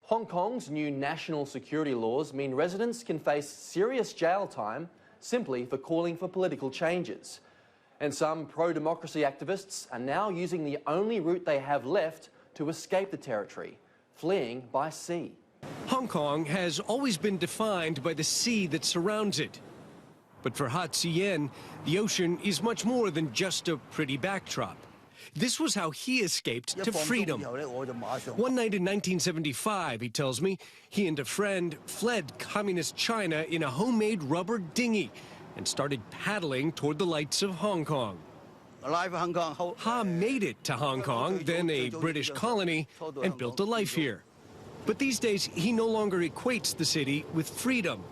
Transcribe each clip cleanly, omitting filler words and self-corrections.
Hong Kong's new national security laws mean residents can face serious jail time simply for calling for political changes. And some pro-democracy activists are now using the only route they have left to escape the territory, fleeing by sea. Hong Kong has always been defined by the sea that surrounds it. But for Ha Tzien, the ocean is much more than just a pretty backdrop. This was how he escaped to freedom. One night in 1975, he tells me, he and a friend fled communist China in a homemade rubber dinghy and started paddling toward the lights of Hong Kong. Ha made it to Hong Kong, then a British colony, and built a life here. But these days, he no longer equates the city with freedom.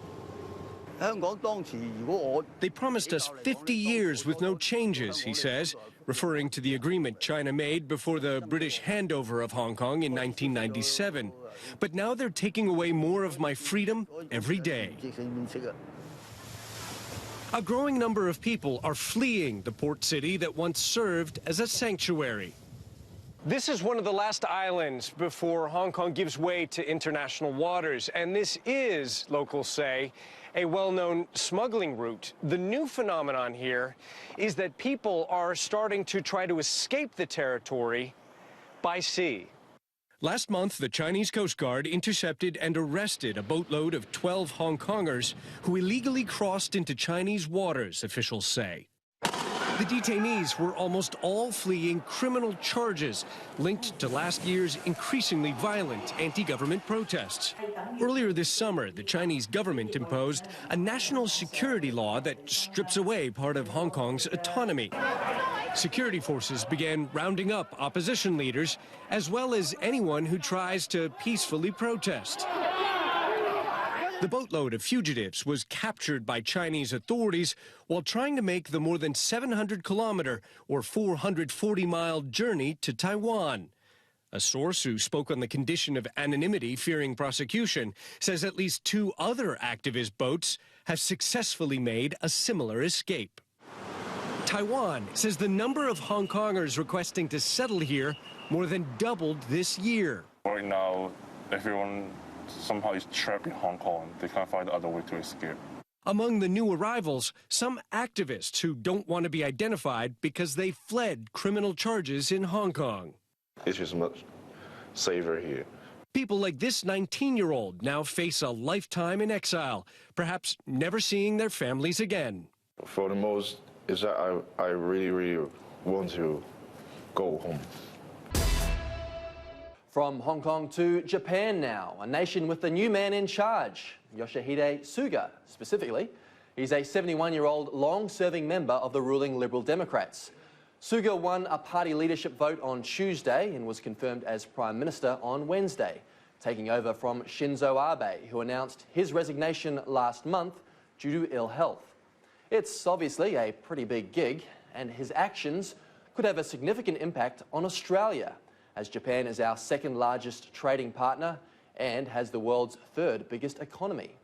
They promised us 50 years with no changes, he says, referring to the agreement China made before the British handover of Hong Kong in 1997. But now they're taking away more of my freedom every day. A growing number of people are fleeing the port city that once served as a sanctuary. This is one of the last islands before Hong Kong gives way to international waters, and this is, locals say, a well-known smuggling route. The new phenomenon here is that people are starting to try to escape the territory by sea. Last month, the Chinese Coast Guard intercepted and arrested a boatload of 12 Hong Kongers who illegally crossed into Chinese waters, officials say. The detainees were almost all fleeing criminal charges linked to last year's increasingly violent anti-government protests. Earlier this summer, the Chinese government imposed a national security law that strips away part of Hong Kong's autonomy. Security forces began rounding up opposition leaders, as well as anyone who tries to peacefully protest. The boatload of fugitives was captured by Chinese authorities while trying to make the more than 700-kilometer or 440-mile journey to Taiwan. A source who spoke on the condition of anonymity, fearing prosecution, says at least 2 other activist boats have successfully made a similar escape. Taiwan says the number of Hong Kongers requesting to settle here more than doubled this year. Right now, everyone somehow is trapped in Hong Kong. They can't find other way to escape. Among the new arrivals, some activists who don't want to be identified because they fled criminal charges in Hong Kong. It's just much safer here. People like this 19-year-old now face a lifetime in exile, perhaps never seeing their families again. For the most, is that I really, really want to go home. From Hong Kong to Japan now, a nation with a new man in charge, Yoshihide Suga, specifically. He's a 71-year-old long-serving member of the ruling Liberal Democrats. Suga won a party leadership vote on Tuesday and was confirmed as Prime Minister on Wednesday, taking over from Shinzo Abe, who announced his resignation last month due to ill health. It's obviously a pretty big gig, and his actions could have a significant impact on Australia, as Japan is our second largest trading partner and has the world's 3rd biggest economy.